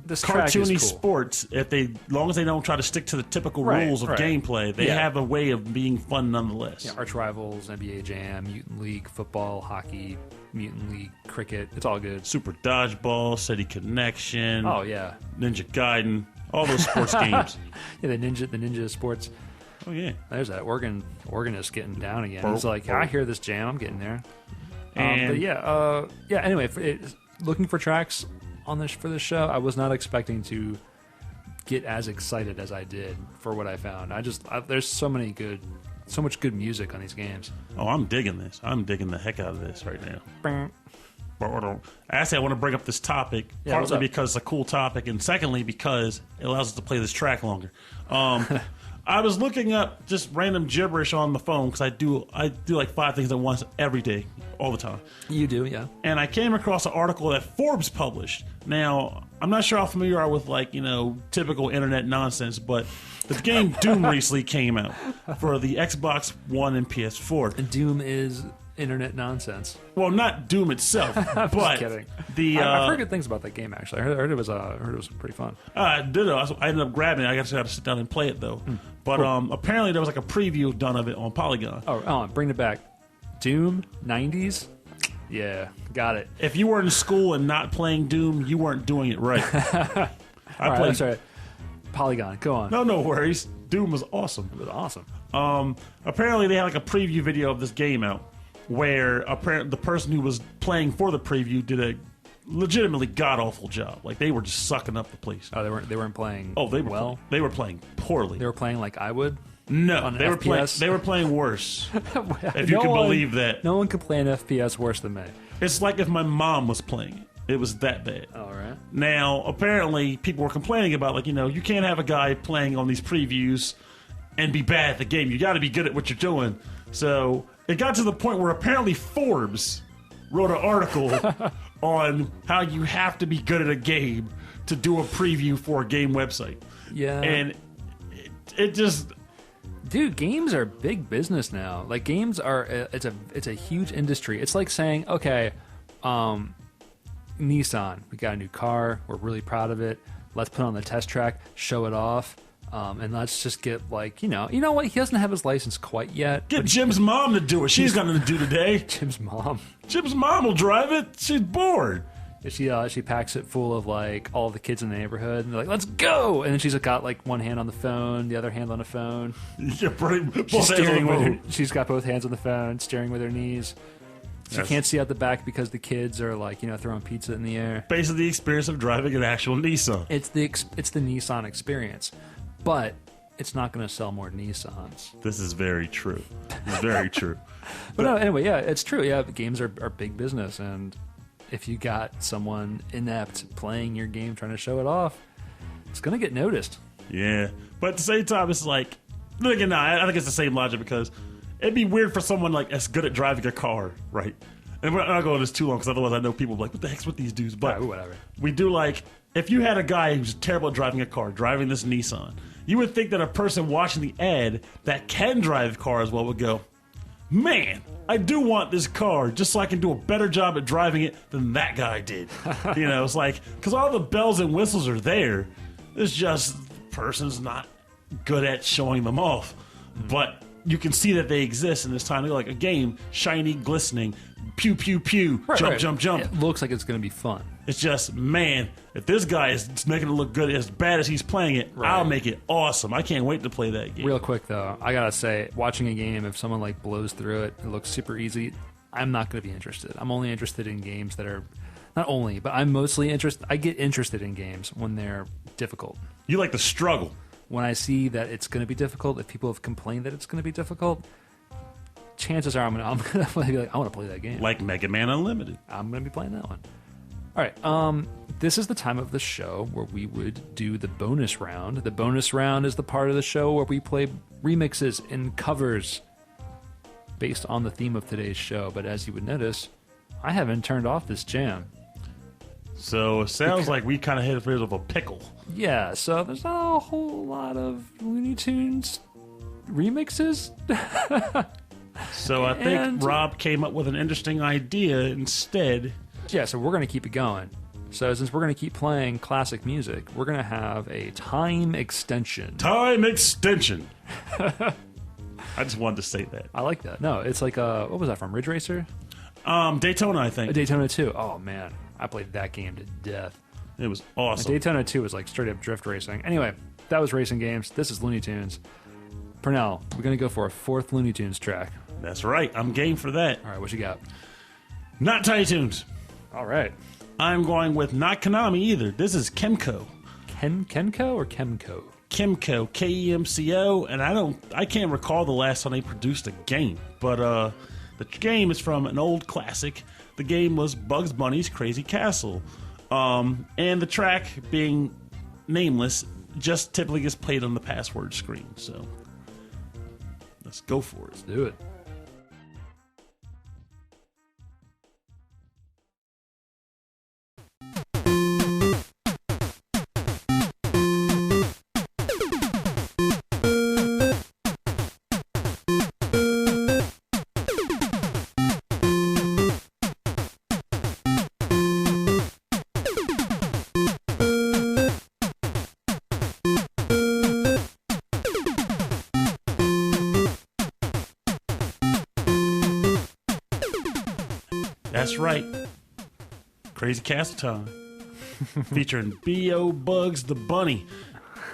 this cartoony cool. sports, as long as they don't try to stick to the typical rules of gameplay, they have a way of being fun nonetheless. Yeah, Arch Rivals, NBA Jam, Mutant League, football, hockey, Mutant League, cricket, it's all good. Super Dodgeball, City Connection. Oh, yeah. Ninja Gaiden, all those sports games. Yeah, the ninja sports. Oh, yeah. There's that organist getting down again. He's like, I hear this jam, I'm getting there. But anyway, looking for tracks on this for this show, I was not expecting to get as excited as I did for what I found. There's so much good music on these games. Oh, I'm digging this. I'm digging the heck out of this right now. Actually, I want to bring up this topic, partly because it's a cool topic, and secondly because it allows us to play this track longer. I was looking up just random gibberish on the phone because I do like 5 things at once every day, all the time. You do, yeah. And I came across an article that Forbes published. Now, I'm not sure how familiar you are with typical internet nonsense, but the game Doom recently came out for the Xbox One and PS4. And Doom is internet nonsense. Well, not Doom itself, I'm but just kidding. I've heard good things about that game. Actually, I heard it was pretty fun. I did. I ended up grabbing it. I got to sit down and play it though. But cool. Apparently there was like a preview done of it on Polygon. Oh, bring it back. Doom 90s. Yeah, got it. If you were in school and not playing Doom, you weren't doing it right. That's right. Polygon, go on. No worries. Doom was awesome. It was awesome. Apparently they had like a preview video of this game out, where the person who was playing for the preview did a legitimately god-awful job. Like, they were just sucking up the place. Oh, they weren't playing they were playing poorly. They were playing like I would? No, they were playing worse. If you can believe that. No one could play an FPS worse than me. It's like if my mom was playing it. It was that bad. All right. Now, apparently, people were complaining about, you can't have a guy playing on these previews and be bad at the game. You got to be good at what you're doing. So it got to the point where apparently Forbes wrote an article on how you have to be good at a game to do a preview for a game website. Yeah. And it just... Dude, games are big business now. Like, games are... It's a huge industry. It's like saying, okay, Nissan, we got a new car. We're really proud of it. let's put on the test track, show it off, and let's just get like, you know what? He doesn't have his license quite yet. Get Jim's mom to do it. She's got nothing to do today. Jim's mom. Jim's mom will drive it. She's bored. She packs it full of like all the kids in the neighborhood, and they're like, "Let's go!" And then she's got like one hand on the phone, the other hand on the phone. Yeah, She's got both hands on the phone, steering with her knees. She can't see out the back because the kids are like, throwing pizza in the air. Basically, the experience of driving an actual Nissan. It's the Nissan experience, but it's not going to sell more Nissans. This is very true. It's very true. But no, anyway, yeah, it's true. Yeah, games are big business, and if you got someone inept playing your game trying to show it off, it's going to get noticed. Yeah. But at the same time, it's like, again, I think it's the same logic because it'd be weird for someone like that's good at driving a car, right? And we're not going on this too long because otherwise I know people are like, what the heck's with these dudes? But whatever. We do like, if you had a guy who's terrible at driving a car, driving this Nissan, you would think that a person watching the ad that can drive cars well would go, man, I do want this car just so I can do a better job at driving it than that guy did. It's like, because all the bells and whistles are there. It's just the person's not good at showing them off. But you can see that they exist in this time. They're like a game, shiny, glistening, pew, pew, pew, jump. It looks like it's going to be fun. It's just, man, if this guy is making it look good as bad as he's playing it, I'll make it awesome. I can't wait to play that game. Real quick, though, I got to say, watching a game, if someone like blows through it, it looks super easy, I'm not going to be interested. I'm only interested in games that are, not only, but I'm mostly interested, I get interested in games when they're difficult. You like the struggle. When I see that it's going to be difficult, if people have complained that it's going to be difficult, chances are I'm going to be like, I want to play that game. Like Mega Man Unlimited. I'm going to be playing that one. All right, this is the time of the show where we would do the bonus round. The bonus round is the part of the show where we play remixes and covers based on the theme of today's show. But as you would notice, I haven't turned off this jam. So it sounds like we kind of hit a bit of a pickle. Yeah, so there's not a whole lot of Looney Tunes remixes. So I think Rob came up with an interesting idea instead. Yeah, so we're going to keep it going. So since we're going to keep playing classic music, we're going to have a time extension. Time extension. I just wanted to say that. I like that. No, it's like, what was that from, Ridge Racer? Daytona, I think. Daytona 2. Oh, man. I played that game to death. It was awesome. And Daytona 2 was like straight up drift racing. Anyway, that was racing games. This is Looney Tunes. Pernell, we're going to go for a fourth Looney Tunes track. That's right. I'm game for that. All right, what you got? Not Tiny Toons. All right. I'm going with not Konami either. This is Kemco. Kenco or Kemco? Kemco, K-E-M-C-O, and I can't recall the last time they produced a game, but the game is from an old classic. The game was Bugs Bunny's Crazy Castle, and the track, being nameless, just typically gets played on the password screen. So let's go for it. Let's do it. That's right. Crazy Castle time. Featuring B.O. Bugs the Bunny.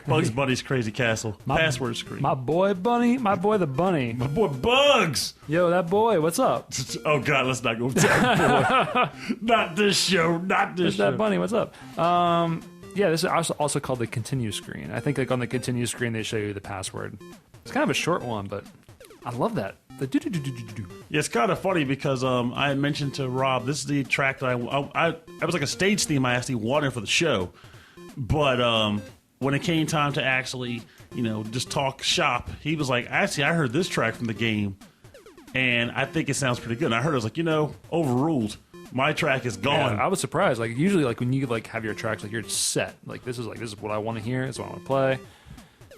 Bugs Bunny's Crazy Castle. Password screen. My boy Bunny. My boy the Bunny. My boy Bugs. Yo, that boy. What's up? Oh, God, let's not go with that boy. Not this show. Not this show. That Bunny. What's up? Yeah, this is also called the continue screen. I think like on the continue screen they show you the password. It's kind of a short one, but I love that. The do-do-do-do-do-do. Yeah, it's kind of funny because I mentioned to Rob, this is the track that I was like a stage theme I actually wanted for the show. But when it came time to actually, just talk shop, he was like, actually, I heard this track from the game, and I think it sounds pretty good. And I heard it was like, overruled. My track is gone. Yeah, I was surprised. Like usually, like when you like have your tracks, like you're set. Like this is what I want to hear. This is what I want to play.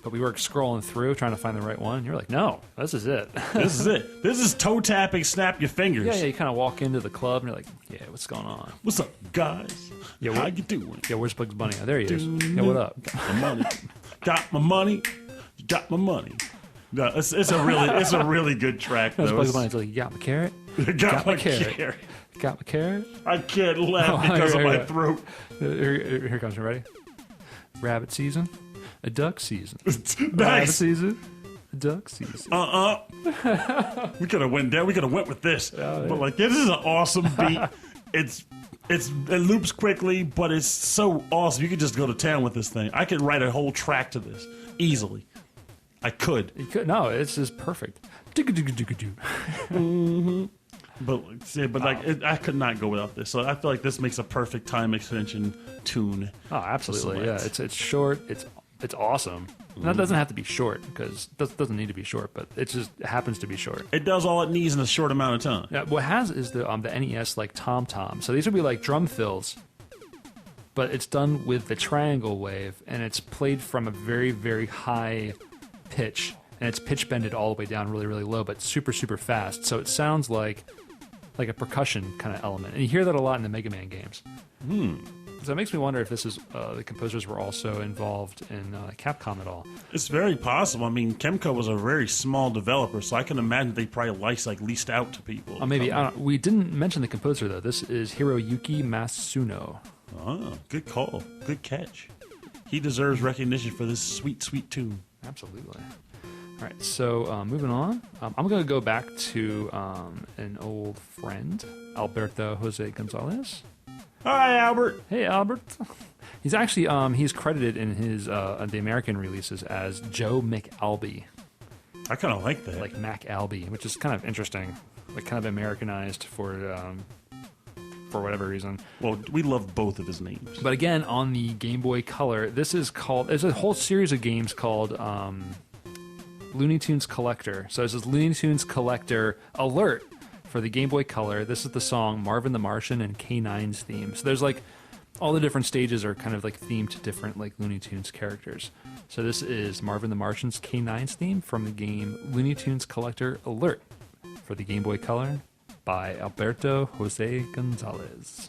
But we were scrolling through trying to find the right one. You're like, no, this is it. This is it. This is toe tapping, snap your fingers. Yeah, you kind of walk into the club and you're like, yeah, what's going on? What's up, guys? Yeah, how you doing? Yeah, where's Bugs Bunny? Oh, there he is. Yeah, what up? Got my money. Got my money. You got my money. No, it's a really good track though. Bugs Bunny. It's like, you got my carrot? Got my carrot. Got my carrot? I can't laugh because of my throat. Here comes. You ready? Rabbit season, a duck season. Nice. Rabbit season, a duck season. We could have went down. We could have went with this. But like, this is an awesome beat. It loops quickly, but it's so awesome. You could just go to town with this thing. I could write a whole track to this easily. I could. You could. No, it's just perfect. Mm-hmm. I could not go without this. So I feel like this makes a perfect time extension tune. Oh, absolutely. Yeah, it's short. It's awesome. And that doesn't have to be short because it doesn't need to be short, but it just happens to be short. It does all it needs in a short amount of time. Yeah, what it has is the NES like tom tom. So these would be like drum fills, but it's done with the triangle wave, and it's played from a very very high pitch, and it's pitch bended all the way down really really low, but super super fast. So it sounds like a percussion kind of element, and you hear that a lot in the Mega Man games. So it makes me wonder if this is the composers were also involved in Capcom at all. It's very possible. I mean, Kemco was a very small developer, so I can imagine they probably leased out to people. Maybe. We didn't mention the composer, though. This is Hiroyuki Masuno. Oh, good call. Good catch. He deserves recognition for this sweet, sweet tune. Absolutely. All right, so moving on. I'm going to go back to an old friend, Alberto Jose Gonzalez. Hi, Albert. Hey, Albert. He's actually he's credited in his the American releases as Joe McAlby. I kind of like that, like McAlby, which is kind of interesting, like kind of Americanized for whatever reason. Well, we love both of his names. But again, on the Game Boy Color, there's a whole series of games called Looney Tunes Collector. So this is Looney Tunes Collector Alert. For the Game Boy Color, this is the song Marvin the Martian and K9's theme. So there's like all the different stages are kind of like themed to different like Looney Tunes characters. So this is Marvin the Martian's K9's theme from the game Looney Tunes Collector Alert for the Game Boy Color by Alberto Jose Gonzalez.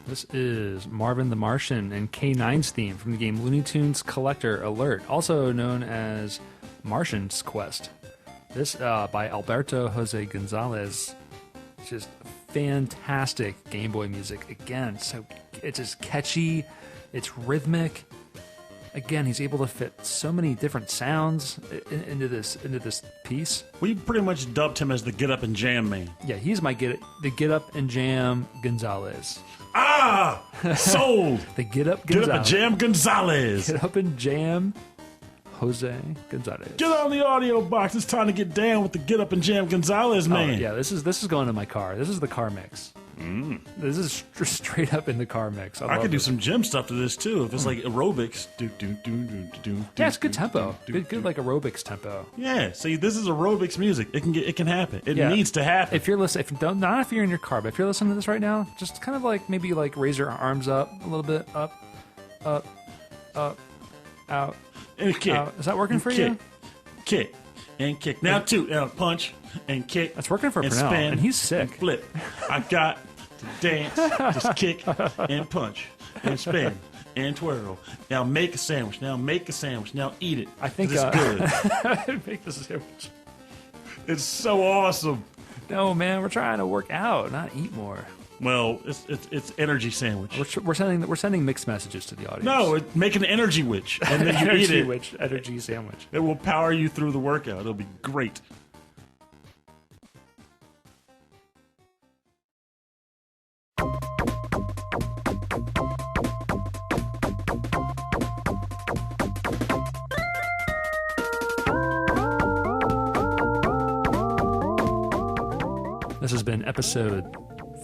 This is Marvin the Martian and K9's theme from the game Looney Tunes Collector Alert, also known as Martians Quest. This by Alberto Jose Gonzalez. Just fantastic Game Boy music. Again, so it's just catchy, it's rhythmic, again, he's able to fit so many different sounds into this piece. We pretty much dubbed him as the Get Up and Jam man. Yeah, he's the Get Up and Jam Gonzalez. Ah! Sold! The Get Up Get Gonzalez. Up and Jam Gonzalez. Get Up and Jam Jose Gonzalez. Get on the audio box. It's time to get down with the Get Up and Jam Gonzalez man. Oh, yeah, this is going in my car. This is the car mix. This is straight up in the car mix. I could do some gym stuff to this too. If it's like aerobics, yeah, it's good tempo. Good like aerobics tempo. Yeah, see, this is aerobics music. It can happen. It needs to happen. If you're listening, not if you're in your car, but if you're listening to this right now, just kind of like maybe like raise your arms up a little bit, up, out, and kick. out. Is that working for kick. you? Kick and kick. Now two. Now punch and kick. That's working for and Pernell, spin and he's sick. And flip. I got to dance, just kick and punch and spin and twirl. Now make a sandwich. Now make a sandwich. Now eat it. I think it's good. make the sandwich. It's so awesome. No, man, we're trying to work out, not eat more. Well, it's energy sandwich. We're sending mixed messages to the audience. No, make an energy witch, and then you eat it. Energy sandwich. It will power you through the workout. It'll be great. This has been episode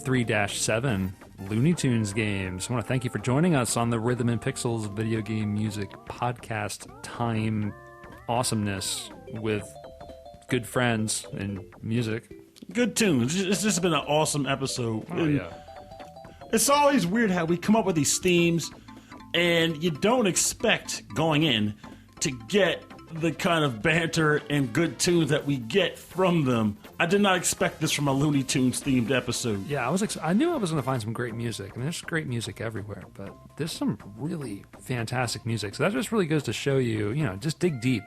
3-7, Looney Tunes games. I want to thank you for joining us on the Rhythm and Pixels video game music podcast time awesomeness with good friends and music. Good tunes. It's just been an awesome episode. Oh, yeah. It's always weird how we come up with these themes and you don't expect going in to get the kind of banter and good tunes that we get from them. I did not expect this from a Looney Tunes themed episode. Yeah, I knew I was going to find some great music. I mean, there's great music everywhere, but there's some really fantastic music. So that just really goes to show you, just dig deep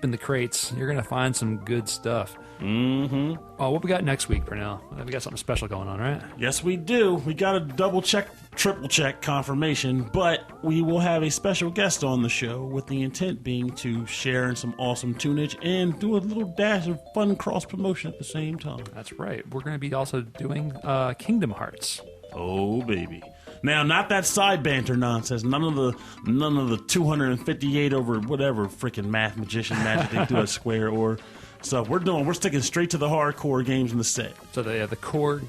in the crates. You're going to find some good stuff. Mm-hmm. Oh, what we got next week, Pernell? We got something special going on, right? Yes, we do. We got a double check, triple check confirmation, but we will have a special guest on the show with the intent being to share in some awesome tunage and do a little dash of fun cross promotion at the same time. That's right. We're going to be also doing Kingdom Hearts. Oh, baby. Now, not that side banter nonsense. None of the 258 over whatever freaking math magician magic they do at Square or stuff. We're sticking straight to the hardcore games in the set. So the core,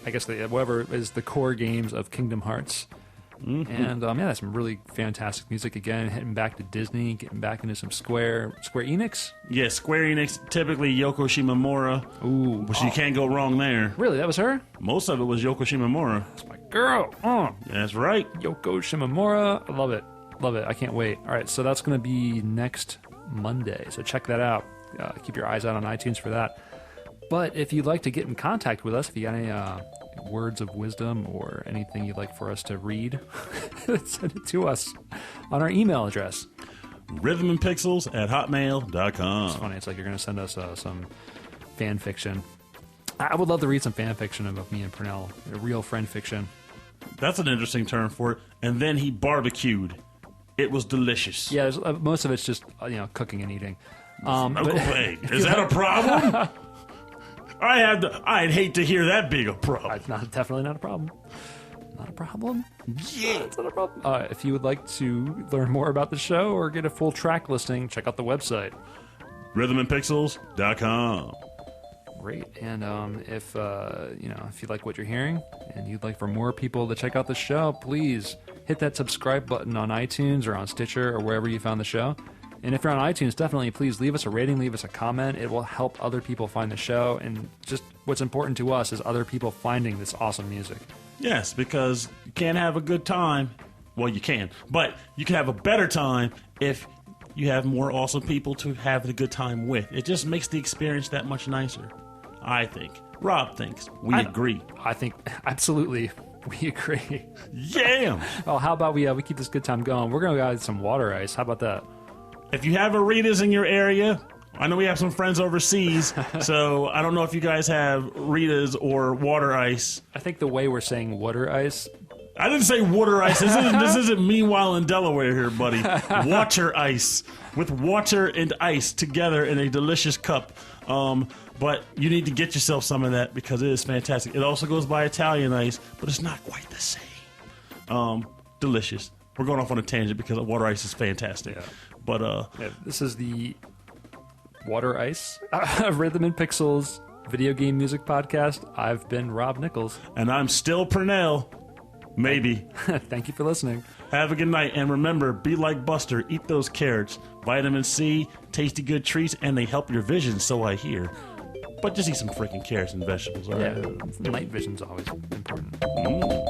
I guess whatever is the core games of Kingdom Hearts. Mm-hmm. And that's some really fantastic music again. Heading back to Disney, getting back into some Square Enix. Yeah, Square Enix. Typically Yoko Shimomura. Ooh, but you can't go wrong there. Really, that was her? Most of it was Yoko Shimomura. That's my girl. That's right. Yoko Shimomura. I love it. I can't wait. All right, so that's going to be next Monday. So check that out. Keep your eyes out on iTunes for that. But if you'd like to get in contact with us, if you got any words of wisdom or anything you'd like for us to read, send it to us on our email address. rhythmandpixels@hotmail.com. It's funny. It's like you're going to send us some fan fiction. I would love to read some fan fiction of me and Pernell. A real friend fiction. That's an interesting term for it. And then he barbecued. It was delicious. Yeah, most of it's just cooking and eating. Uncle Bay. Is that a problem? I'd hate to hear that big a problem. It's definitely not a problem. Not a problem? Yeah. It's not a problem. If you would like to learn more about the show or get a full track listing, check out the website. rhythmandpixels.com. Great. And if you like what you're hearing and you'd like for more people to check out the show, please hit that subscribe button on iTunes or on Stitcher or wherever you found the show. And if you're on iTunes, definitely please leave us a rating, leave us a comment. It will help other people find the show. And just what's important to us is other people finding this awesome music. Yes, because you can't have a good time. Well, you can. But you can have a better time if you have more awesome people to have the good time with. It just makes the experience that much nicer, I think. Rob thinks. We agree. I think absolutely we agree. Yeah. Oh, how about we keep this good time going? We're going to go get some water ice. How about that? If you have Rita's in your area, I know we have some friends overseas, so I don't know if you guys have Rita's or water ice. I think the way we're saying water ice, I didn't say water ice. This isn't Meanwhile in Delaware here, buddy. Water ice. With water and ice together in a delicious cup. But you need to get yourself some of that because it is fantastic. It also goes by Italian ice, but it's not quite the same. Delicious. We're going off on a tangent because water ice is fantastic. Yeah. But this is the Water Ice Rhythm and Pixels video game music podcast. I've been Rob Nichols. And I'm still Pernell. Maybe. Thank you for listening. Have a good night. And remember, be like Buster. Eat those carrots. Vitamin C, tasty good treats, and they help your vision, so I hear. But just eat some freaking carrots and vegetables, all right? Yeah, night vision's always important.